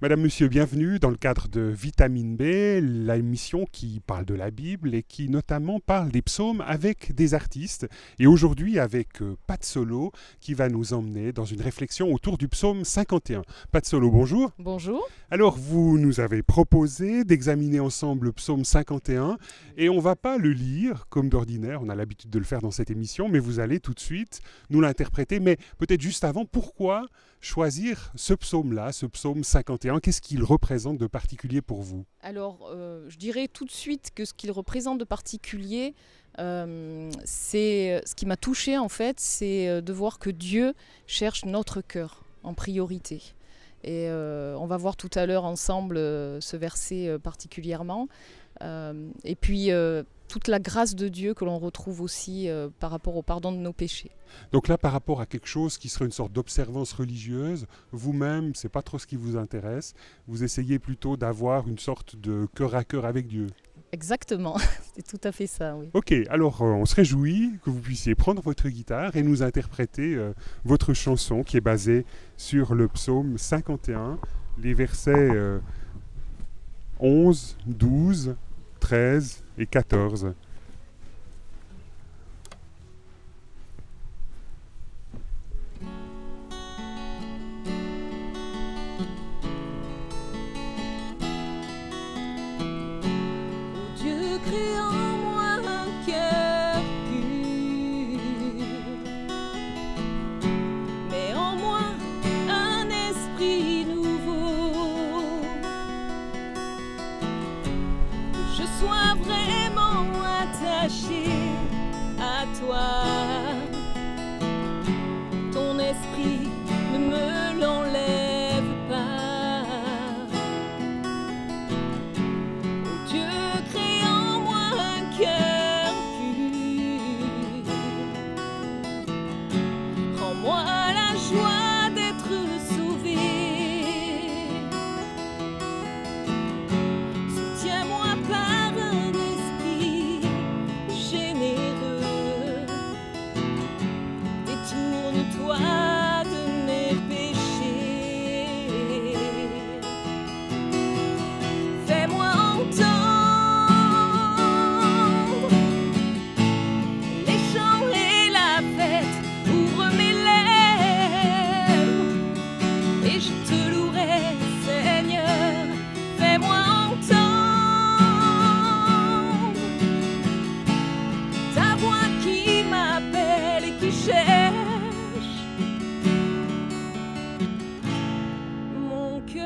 Madame, Monsieur, bienvenue dans le cadre de Vitamine B, l'émission qui parle de la Bible et qui notamment parle des psaumes avec des artistes. Et aujourd'hui avec Pat Solo qui va nous emmener dans une réflexion autour du psaume 51. Pat Solo, bonjour. Bonjour. Alors vous nous avez proposé d'examiner ensemble le psaume 51 et on ne va pas le lire comme d'ordinaire, on a l'habitude de le faire dans cette émission, mais vous allez tout de suite nous l'interpréter. Mais peut-être juste avant, pourquoi choisir ce psaume-là, ce psaume 51, qu'est-ce qu'il représente de particulier pour vous? Alors, je dirais tout de suite que ce qu'il représente de particulier, c'est ce qui m'a touchée en fait, c'est de voir que Dieu cherche notre cœur en priorité. Et on va voir tout à l'heure ensemble ce verset particulièrement. Et puis toute la grâce de Dieu que l'on retrouve aussi par rapport au pardon de nos péchés. Donc là, par rapport à quelque chose qui serait une sorte d'observance religieuse, vous-même, c'est pas trop ce qui vous intéresse. Vous essayez plutôt d'avoir une sorte de cœur à cœur avec Dieu. Exactement, c'est tout à fait ça, oui. Ok, alors on se réjouit que vous puissiez prendre votre guitare et nous interpréter votre chanson qui est basée sur le psaume 51, les versets 11, 12, 13 et 14. Dieu crée en moi un cœur pur, mets en moi un esprit nouveau, que je sois vraiment attaché à toi. Ton esprit ne me l'enlève pas. Oh Dieu, crée en moi un cœur pur. Rends-moi la joie d'être sauvé. Soutiens-moi par un esprit généreux. Détourne-toi de mes péchés. Fais-moi entendre les chants et la fête. Ouvre mes lèvres et je te louerai, Seigneur. Fais-moi entendre ta voix qui m'appelle et qui cherche mon cœur.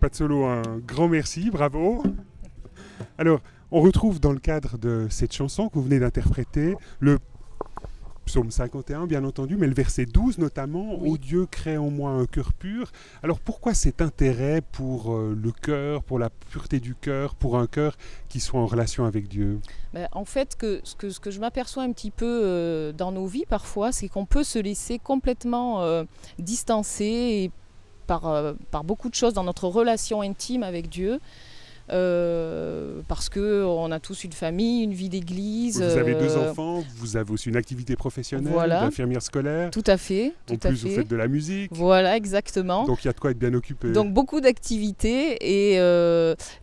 Pat Solo, un grand merci, bravo. Alors, on retrouve dans le cadre de cette chanson que vous venez d'interpréter le psaume 51, bien entendu, mais le verset 12 notamment, Oui. « Ô Dieu, crée en moi un cœur pur ». Alors, pourquoi cet intérêt pour le cœur, pour la pureté du cœur, pour un cœur qui soit en relation avec Dieu? En fait, ce que je m'aperçois un petit peu dans nos vies parfois, c'est qu'on peut se laisser complètement distancer et par beaucoup de choses dans notre relation intime avec Dieu. Parce qu'on a tous une famille, une vie d'église. Vous avez deux enfants, vous avez aussi une activité professionnelle, Voilà. d'infirmière scolaire. Tout à fait. En plus, vous faites de la musique. Voilà, exactement. Donc, il y a de quoi être bien occupé. Donc beaucoup d'activités et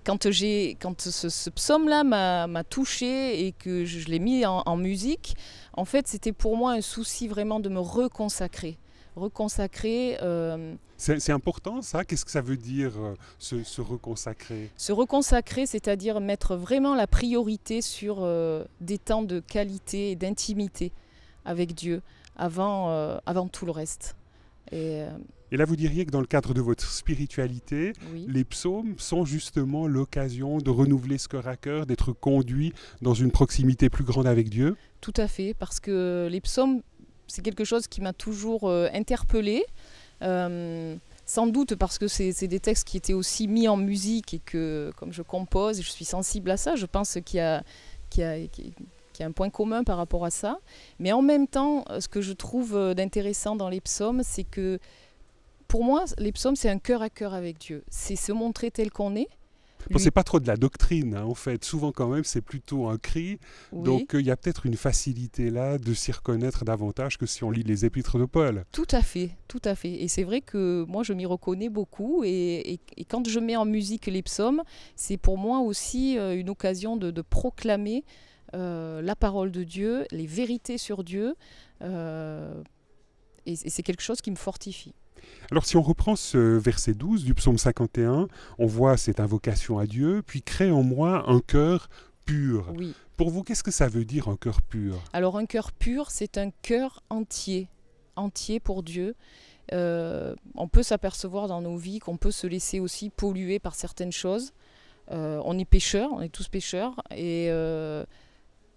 quand ce psaume-là m'a touchée et que je l'ai mis en musique, en fait c'était pour moi un souci vraiment de me reconsacrer. C'est important ça? Qu'est-ce que ça veut dire se reconsacrer? Se reconsacrer, c'est-à-dire mettre vraiment la priorité sur des temps de qualité et d'intimité avec Dieu avant tout le reste. Et là, vous diriez que dans le cadre de votre spiritualité, oui. les psaumes sont justement l'occasion de renouveler ce cœur à cœur, d'être conduit dans une proximité plus grande avec Dieu? Tout à fait, parce que les psaumes, c'est quelque chose qui m'a toujours interpellée. Sans doute parce que c'est des textes qui étaient aussi mis en musique et que, comme je compose, et je suis sensible à ça, je pense qu'il y a un point commun par rapport à ça. Mais en même temps, ce que je trouve d'intéressant dans les psaumes, c'est que pour moi, les psaumes, c'est un cœur à cœur avec Dieu. C'est se montrer tel qu'on est, Bon, c'est pas trop de la doctrine, hein, en fait. Souvent, quand même, c'est plutôt un cri. Oui. Donc, il y a peut-être une facilité là de s'y reconnaître davantage que si on lit les épîtres de Paul. Tout à fait, tout à fait. Et c'est vrai que moi, je m'y reconnais beaucoup. Et quand je mets en musique les psaumes, c'est pour moi aussi une occasion de proclamer la parole de Dieu, les vérités sur Dieu. Et c'est quelque chose qui me fortifie. Alors si on reprend ce verset 12 du psaume 51, on voit cette invocation à Dieu, puis crée en moi un cœur pur. Oui. Pour vous, qu'est-ce que ça veut dire un cœur pur? Alors un cœur pur, c'est un cœur entier, entier pour Dieu. On peut s'apercevoir dans nos vies qu'on peut se laisser aussi polluer par certaines choses. On est pécheurs, on est tous pécheurs. Et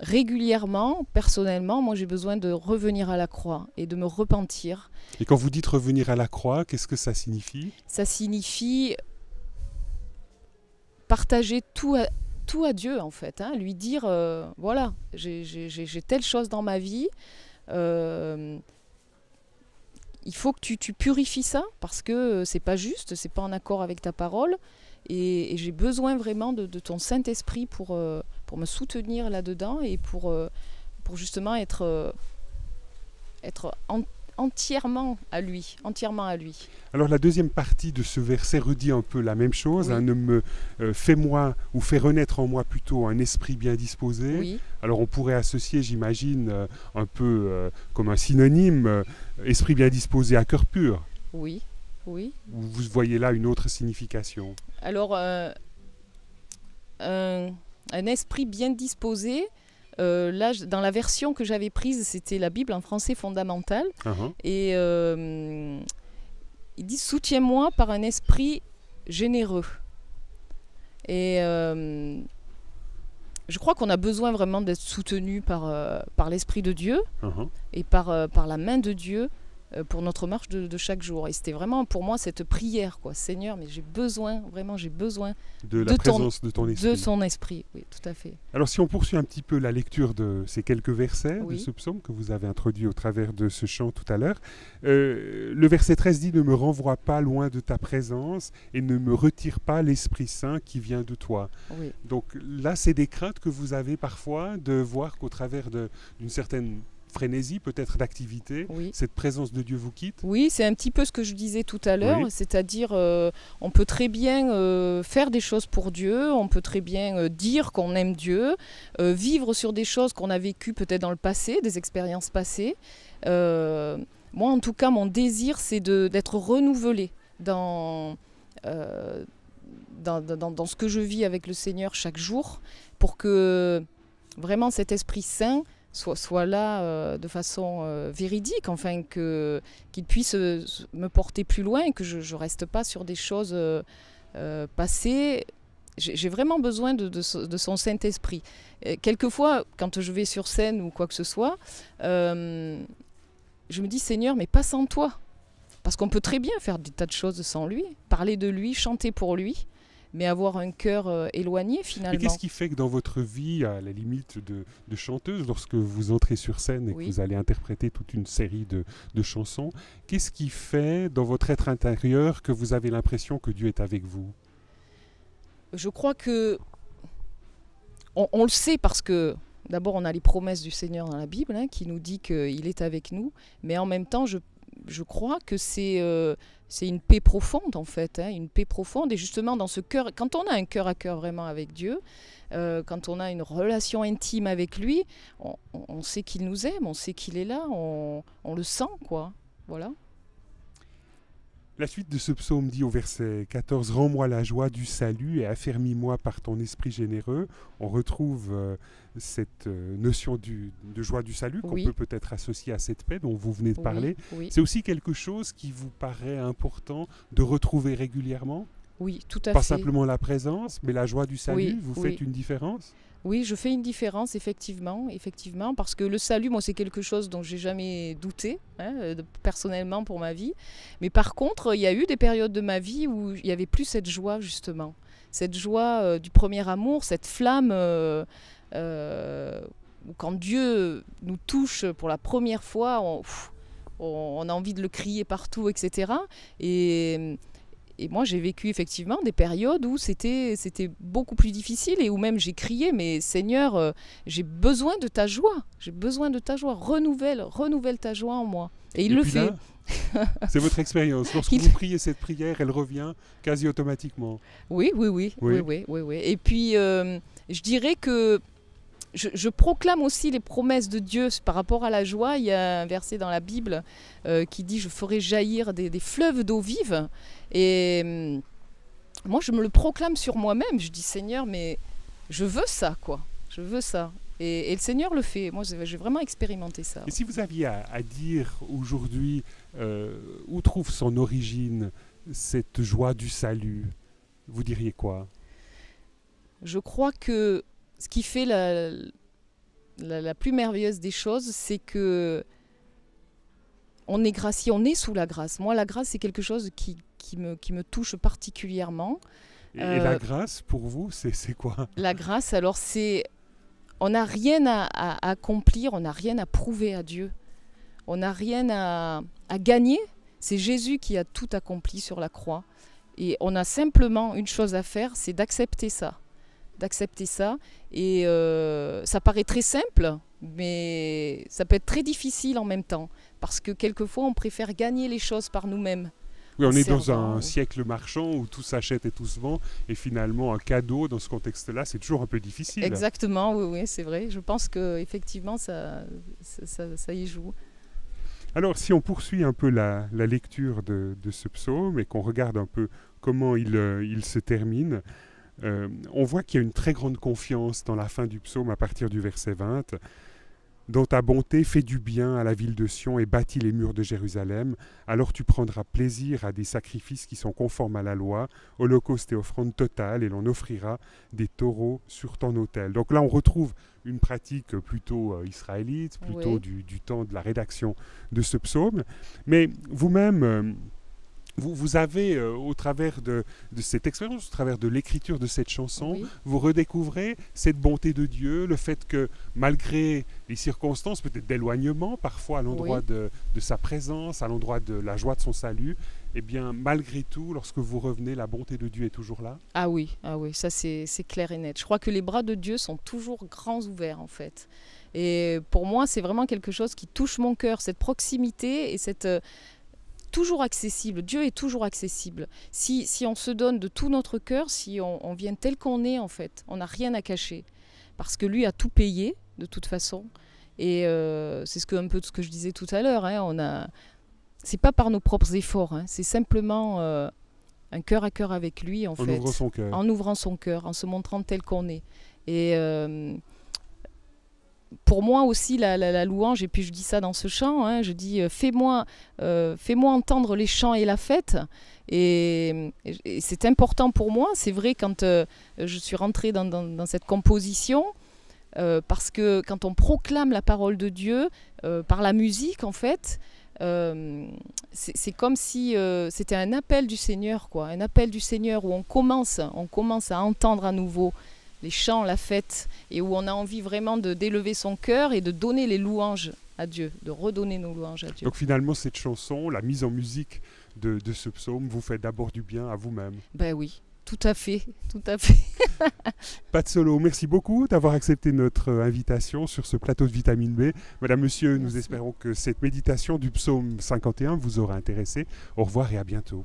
régulièrement, personnellement, moi j'ai besoin de revenir à la croix et de me repentir. Et quand vous dites revenir à la croix, qu'est-ce que ça signifie? Ça signifie partager tout à Dieu en fait, hein, lui dire voilà, j'ai telle chose dans ma vie, il faut que tu purifies ça parce que c'est pas juste, c'est pas en accord avec ta parole et j'ai besoin vraiment de ton Saint-Esprit pour me soutenir là-dedans et pour justement être entièrement à lui, entièrement à lui. Alors la deuxième partie de ce verset redit un peu la même chose, Oui. hein, ne me fais-moi ou fais renaître en moi plutôt un esprit bien disposé. Oui, Alors on pourrait associer, j'imagine, un peu comme un synonyme, esprit bien disposé à cœur pur. oui, oui. Vous voyez là une autre signification. Alors un esprit bien disposé. Là, dans la version que j'avais prise, c'était la Bible en français fondamental. Et il dit « Soutiens-moi par un esprit généreux ». Et je crois qu'on a besoin vraiment d'être soutenu par l'Esprit de Dieu et par la main de Dieu pour notre marche de chaque jour. Et c'était vraiment pour moi cette prière, quoi. Seigneur, mais j'ai besoin, vraiment j'ai besoin de la présence de ton esprit. De son esprit, oui, tout à fait. Alors si on poursuit un petit peu la lecture de ces quelques versets Oui. de ce psaume que vous avez introduit au travers de ce chant tout à l'heure, le verset 13 dit « Ne me renvoie pas loin de ta présence et ne me retire pas l'Esprit Saint qui vient de toi. » Oui. Donc là, c'est des craintes que vous avez parfois de voir qu'au travers d'une certaine frénésie, peut-être d'activité, Oui. cette présence de Dieu vous quitte? Oui, c'est un petit peu ce que je disais tout à l'heure, Oui. c'est-à-dire on peut très bien faire des choses pour Dieu, on peut très bien dire qu'on aime Dieu, vivre sur des choses qu'on a vécues peut-être dans le passé, des expériences passées. Moi, en tout cas, mon désir, c'est d'être renouvelé dans ce que je vis avec le Seigneur chaque jour, pour que vraiment cet Esprit Saint soit là de façon véridique, enfin qu'il puisse me porter plus loin, que je ne reste pas sur des choses passées. J'ai vraiment besoin de son Saint-Esprit. Quelquefois, quand je vais sur scène ou quoi que ce soit, je me dis, Seigneur, mais pas sans toi. Parce qu'on peut très bien faire des tas de choses sans lui, parler de lui, chanter pour lui, mais avoir un cœur éloigné finalement. Et qu'est-ce qui fait que dans votre vie, à la limite de chanteuse, lorsque vous entrez sur scène et Oui. que vous allez interpréter toute une série de chansons, qu'est-ce qui fait dans votre être intérieur que vous avez l'impression que Dieu est avec vous? Je crois que on le sait parce que d'abord on a les promesses du Seigneur dans la Bible qui nous dit qu'il est avec nous, mais en même temps je crois que c'est une paix profonde en fait, une paix profonde. Et justement dans ce cœur, quand on a un cœur à cœur vraiment avec Dieu, quand on a une relation intime avec lui, on sait qu'il nous aime, on sait qu'il est là, on le sent, quoi. Voilà. La suite de ce psaume dit au verset 14 « Rends-moi la joie du salut et affermis-moi par ton esprit généreux ». On retrouve cette notion de joie du salut qu'on Oui. peut peut-être associer à cette paix dont vous venez de parler. Oui, C'est aussi quelque chose qui vous paraît important de retrouver régulièrement? oui, tout à Pas fait. simplement la présence, mais la joie du salut, Oui, vous oui. faites une différence? Oui, je fais une différence, effectivement, parce que le salut, moi, c'est quelque chose dont j'ai jamais douté, personnellement pour ma vie. Mais par contre, il y a eu des périodes de ma vie où il n'y avait plus cette joie, justement. Cette joie du premier amour, cette flamme où quand Dieu nous touche pour la première fois, on a envie de le crier partout, etc. Et et moi, j'ai vécu effectivement des périodes où c'était beaucoup plus difficile et où même j'ai crié, mais Seigneur, j'ai besoin de ta joie, j'ai besoin de ta joie, renouvelle ta joie en moi. Et il le fait. C'est votre expérience. Lorsque vous priez cette prière, elle revient quasi automatiquement. Oui. Et puis, je dirais que je proclame aussi les promesses de Dieu par rapport à la joie. Il y a un verset dans la Bible qui dit « Je ferai jaillir des fleuves d'eau vive ». Et moi, je me le proclame sur moi-même. Je dis « Seigneur, mais je veux ça, quoi. Je veux ça ». Et le Seigneur le fait. Moi, j'ai vraiment expérimenté ça. Et si vous aviez à dire aujourd'hui où trouve son origine cette joie du salut, vous diriez quoi? Je crois que ce qui fait la plus merveilleuse des choses, c'est que on est gracié, on est sous la grâce. Moi, la grâce, c'est quelque chose qui me touche particulièrement. Et la grâce, pour vous, c'est quoi? La grâce, alors, c'est... On n'a rien à accomplir, on n'a rien à prouver à Dieu. On n'a rien à gagner. C'est Jésus qui a tout accompli sur la croix. Et on a simplement une chose à faire, c'est d'accepter ça. Et ça paraît très simple, mais ça peut être très difficile en même temps, parce que quelquefois on préfère gagner les choses par nous-mêmes. Oui, on est dans un siècle marchand où tout s'achète et tout se vend, et finalement un cadeau dans ce contexte-là, c'est toujours un peu difficile. Exactement, oui, c'est vrai. Je pense qu'effectivement ça y joue. Alors si on poursuit un peu la lecture de ce psaume et qu'on regarde un peu comment il se termine, on voit qu'il y a une très grande confiance dans la fin du psaume à partir du verset 20. « Dans ta bonté, fais du bien à la ville de Sion et bâtis les murs de Jérusalem. Alors tu prendras plaisir à des sacrifices qui sont conformes à la loi, holocaustes et offrandes totales, et l'on offrira des taureaux sur ton autel. » Donc là, on retrouve une pratique plutôt israélite, plutôt du temps de la rédaction de ce psaume. Mais vous-même... Vous avez, au travers de cette expérience, au travers de l'écriture de cette chanson, vous redécouvrez cette bonté de Dieu, le fait que malgré les circonstances peut-être d'éloignement, parfois à l'endroit de sa présence, à l'endroit de la joie de son salut, eh bien malgré tout, lorsque vous revenez, la bonté de Dieu est toujours là. Ah oui, ça c'est clair et net. Je crois que les bras de Dieu sont toujours grands ouverts en fait. Et pour moi, c'est vraiment quelque chose qui touche mon cœur, cette proximité et cette... toujours accessible, Dieu est toujours accessible. Si on se donne de tout notre cœur, si on vient tel qu'on est en fait, on n'a rien à cacher. Parce que lui a tout payé de toute façon. Et c'est un peu ce que je disais tout à l'heure. Hein, c'est pas par nos propres efforts, hein, c'est simplement un cœur à cœur avec lui en fait. En ouvrant son cœur. En ouvrant son cœur, en se montrant tel qu'on est. Et... pour moi aussi, la louange, et puis je dis ça dans ce chant, hein, je dis fais-moi entendre les chants et la fête. Et c'est important pour moi, c'est vrai quand je suis rentrée dans cette composition, parce que quand on proclame la parole de Dieu par la musique, en fait, c'est comme si c'était un appel du Seigneur, quoi, un appel du Seigneur où on commence à entendre à nouveau les chants, la fête, et où on a envie vraiment d'élever son cœur et de donner les louanges à Dieu, de redonner nos louanges à Dieu. Donc finalement, cette chanson, la mise en musique de ce psaume, vous fait d'abord du bien à vous-même. Ben oui, tout à fait. Pat Solo, merci beaucoup d'avoir accepté notre invitation sur ce plateau de Vitamine B. Madame, Monsieur, nous espérons que cette méditation du psaume 51 vous aura intéressé. Au revoir et à bientôt.